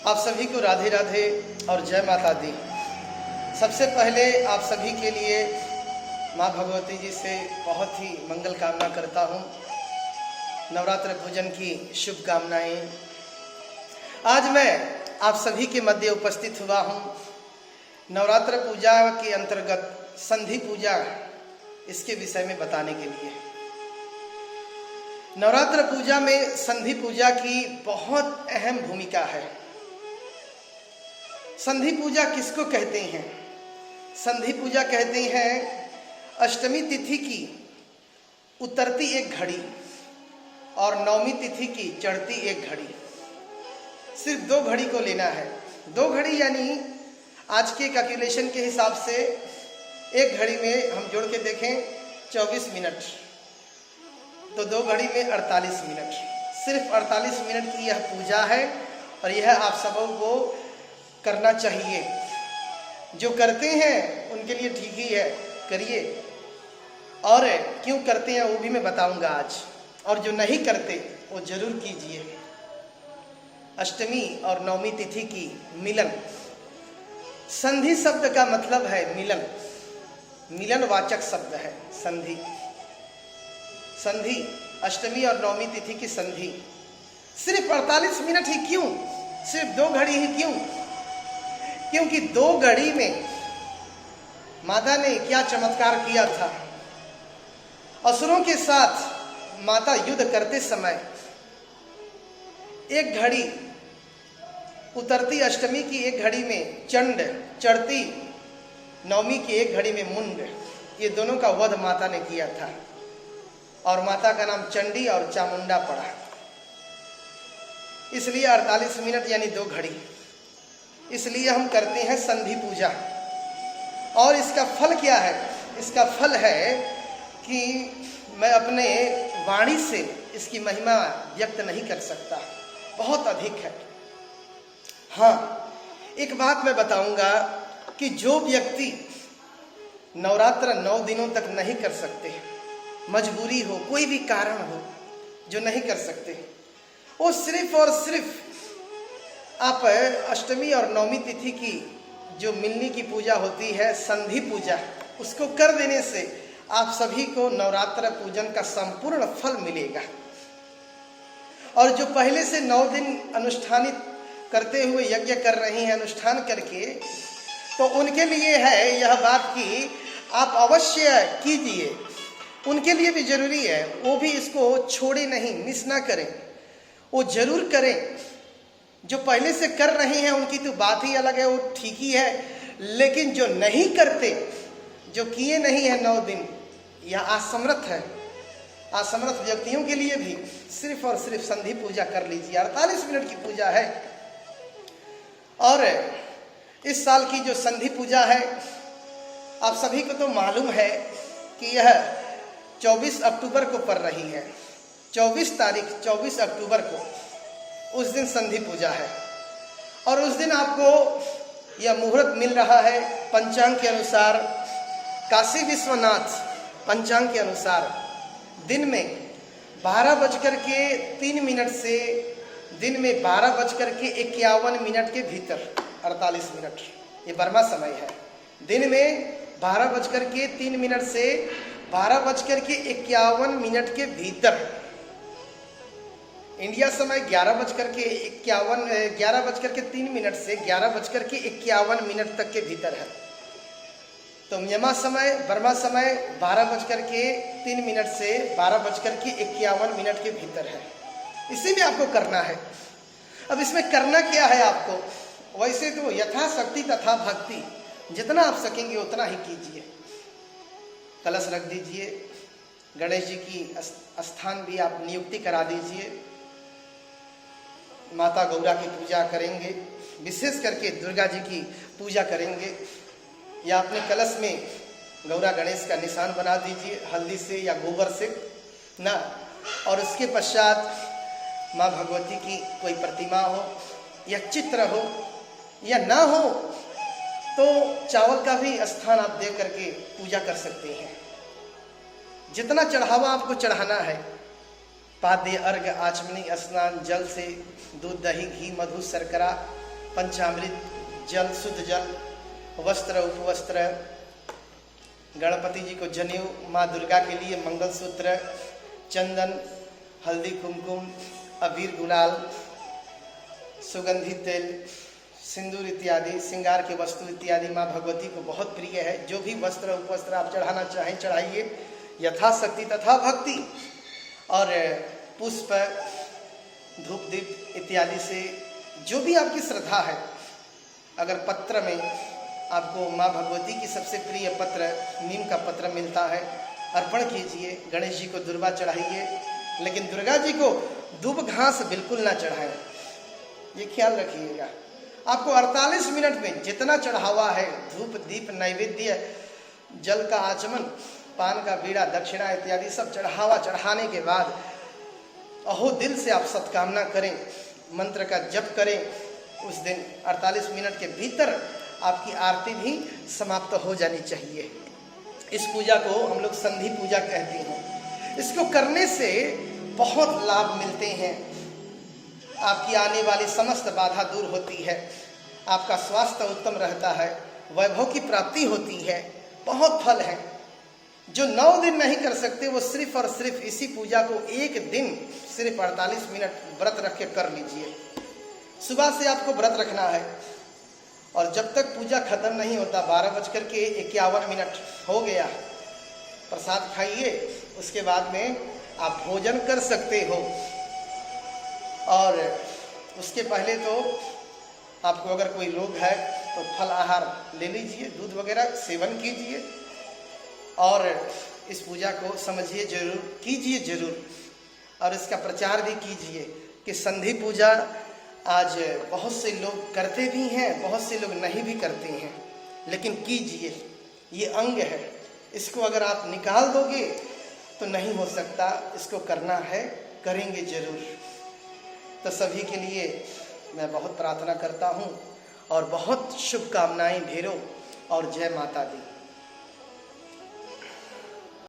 आप सभी को राधे राधे और जय माता दी। सबसे पहले आप सभी के लिए माँ भगवती जी से बहुत ही मंगल कामना करता हूँ। नवरात्र पूजन की शुभकामनाएं। आज मैं आप सभी के मध्य उपस्थित हुआ हूँ नवरात्र पूजा के अंतर्गत संधि पूजा इसके विषय में बताने के लिए। नवरात्र पूजा में संधि पूजा की बहुत अहम भूमिका है। संधि पूजा किसको कहते हैं? संधि पूजा कहते हैं अष्टमी तिथि की उतरती एक घड़ी और नवमी तिथि की चढ़ती एक घड़ी। सिर्फ 2 घड़ी को लेना है। 2 घड़ी यानी आज के कैलकुलेशन के हिसाब से एक घड़ी में हम जोड़ के देखें 24 मिनट, तो 2 घड़ी में 48 मिनट। सिर्फ 48 मिनट की यह पूजा है और यह आप सबों को करना चाहिए। जो करते हैं उनके लिए ठीक ही है, करिए। और क्यों करते हैं वो भी मैं बताऊंगा आज। और जो नहीं करते वो जरूर कीजिए। अष्टमी और नवमी तिथि की मिलन। संधि शब्द का मतलब है मिलन, मिलनवाचक शब्द है संधि। संधि अष्टमी और नवमी तिथि की संधि। सिर्फ 48 मिनट ही क्यों? सिर्फ 2 घड़ी ही क्यों? क्योंकि 2 घड़ी में माता ने क्या चमत्कार किया था। असुरों के साथ माता युद्ध करते समय एक घड़ी उतरती अष्टमी की एक घड़ी में चंड, चढ़ती नवमी की एक घड़ी में मुंड, ये दोनों का वध माता ने किया था और माता का नाम चंडी और चामुंडा पड़ा। इसलिए 48 मिनट यानी 2 घड़ी। इसलिए हम करते हैं संधि पूजा। और इसका फल क्या है? इसका फल है कि मैं अपने वाणी से इसकी महिमा व्यक्त नहीं कर सकता, बहुत अधिक है। हाँ, एक बात मैं बताऊंगा कि जो व्यक्ति नवरात्र 9 दिनों तक नहीं कर सकते, मजबूरी हो, कोई भी कारण हो जो नहीं कर सकते, वो सिर्फ और सिर्फ आप अष्टमी और नवमी तिथि की जो मिलनी की पूजा होती है संधि पूजा, उसको कर देने से आप सभी को नवरात्र पूजन का संपूर्ण फल मिलेगा। और जो पहले से 9 दिन अनुष्ठानित करते हुए यज्ञ कर रहे हैं अनुष्ठान करके, तो उनके लिए है यह बात कि आप अवश्य कीजिए। उनके लिए भी जरूरी है, वो भी इसको छोड़े नहीं, मिस ना करें, वो जरूर करें। जो पहले से कर रहे हैं उनकी तो बात ही अलग है, वो ठीक ही है। लेकिन जो नहीं करते, जो किए नहीं है 9 दिन, यह असमर्थ है। असमर्थ व्यक्तियों के लिए भी सिर्फ और सिर्फ संधि पूजा कर लीजिए। 48 मिनट की पूजा है। और इस साल की जो संधि पूजा है, आप सभी को तो मालूम है कि यह 24 अक्टूबर को पड़ रही है। 24 तारीख 24 अक्टूबर को उस दिन संधि पूजा है। और उस दिन आपको यह मुहूर्त मिल रहा है पंचांग के अनुसार, काशी विश्वनाथ पंचांग के अनुसार दिन में 12:03 से दिन में 12:51 के भीतर 48 मिनट, ये बर्मा समय है। दिन में 12:03 से 12:51 के भीतर, इंडिया समय 11:03 से 11:51 तक के भीतर है। तो म्यांमार समय, बर्मा समय 12:03 से 12:51 के भीतर है। इसी में आपको करना है। अब इसमें करना क्या है आपको? वैसे तो यथाशक्ति तथा भक्ति, जितना आप सकेंगे उतना ही कीजिए। कलश रख दीजिए, गणेश जी की स्थान भी आप नियुक्ति करा दीजिए। माता गौरा की पूजा करेंगे, विशेष करके दुर्गा जी की पूजा करेंगे, या अपने कलश में गौरा गणेश का निशान बना दीजिए हल्दी से या गोबर से ना। और उसके पश्चात माँ भगवती की कोई प्रतिमा हो या चित्र हो, या ना हो तो चावल का भी स्थान आप दे करके पूजा कर सकते हैं। जितना चढ़ावा आपको चढ़ाना है, पाद्य अर्घ आचमनी स्नान जल से दूध दही घी मधु शर्करा पंचामृत, जल, शुद्ध जल, वस्त्र, उपवस्त्र, गणपति जी को जनेऊ, माँ दुर्गा के लिए मंगलसूत्र, चंदन, हल्दी, कुमकुम, अबीर, गुलाल, सुगंधित तेल, सिंदूर इत्यादि श्रृंगार के वस्तु इत्यादि माँ भगवती को बहुत प्रिय है। जो भी वस्त्र उपवस्त्र आप चढ़ाना चाहें चढ़ाइए, यथाशक्ति तथा भक्ति। और पुष्प, धूप दीप इत्यादि से जो भी आपकी श्रद्धा है, अगर पत्र में आपको माँ भगवती की सबसे प्रिय पत्र नीम का पत्र मिलता है, अर्पण कीजिए। गणेश जी को दुर्वा चढ़ाइए, लेकिन दुर्गा जी को दूब घास बिल्कुल ना चढ़ाएं, ये ख्याल रखिएगा। आपको 48 मिनट में जितना चढ़ावा है, धूप दीप नैवेद्य, जल का आचमन, पान का बीड़ा, दक्षिणा इत्यादि सब चढ़ावा चढ़ाने के बाद अहो दिल से आप सत्कामना करें, मंत्र का जप करें। उस दिन 48 मिनट के भीतर आपकी आरती भी समाप्त हो जानी चाहिए। इस पूजा को हम लोग संधि पूजा कहते हैं। इसको करने से बहुत लाभ मिलते हैं। आपकी आने वाली समस्त बाधा दूर होती है, आपका स्वास्थ्य उत्तम रहता है, वैभव की प्राप्ति होती है, बहुत फल है। जो 9 दिन नहीं कर सकते वो सिर्फ और सिर्फ इसी पूजा को एक दिन सिर्फ 48 मिनट व्रत रख के कर लीजिए। सुबह से आपको व्रत रखना है और जब तक पूजा खत्म नहीं होता, 12:51 हो गया, प्रसाद खाइए, उसके बाद में आप भोजन कर सकते हो। और उसके पहले तो आपको अगर कोई रोग है तो फल आहार ले लीजिए, दूध वगैरह सेवन कीजिए और इस पूजा को समझिए जरूर, कीजिए जरूर, और इसका प्रचार भी कीजिए कि संधि पूजा आज बहुत से लोग करते भी हैं, बहुत से लोग नहीं भी करते हैं, लेकिन कीजिए। ये अंग है, इसको अगर आप निकाल दोगे तो नहीं हो सकता, इसको करना है, करेंगे जरूर। तो सभी के लिए मैं बहुत प्रार्थना करता हूँ और बहुत शुभकामनाएं ढेरों, और जय माता दी।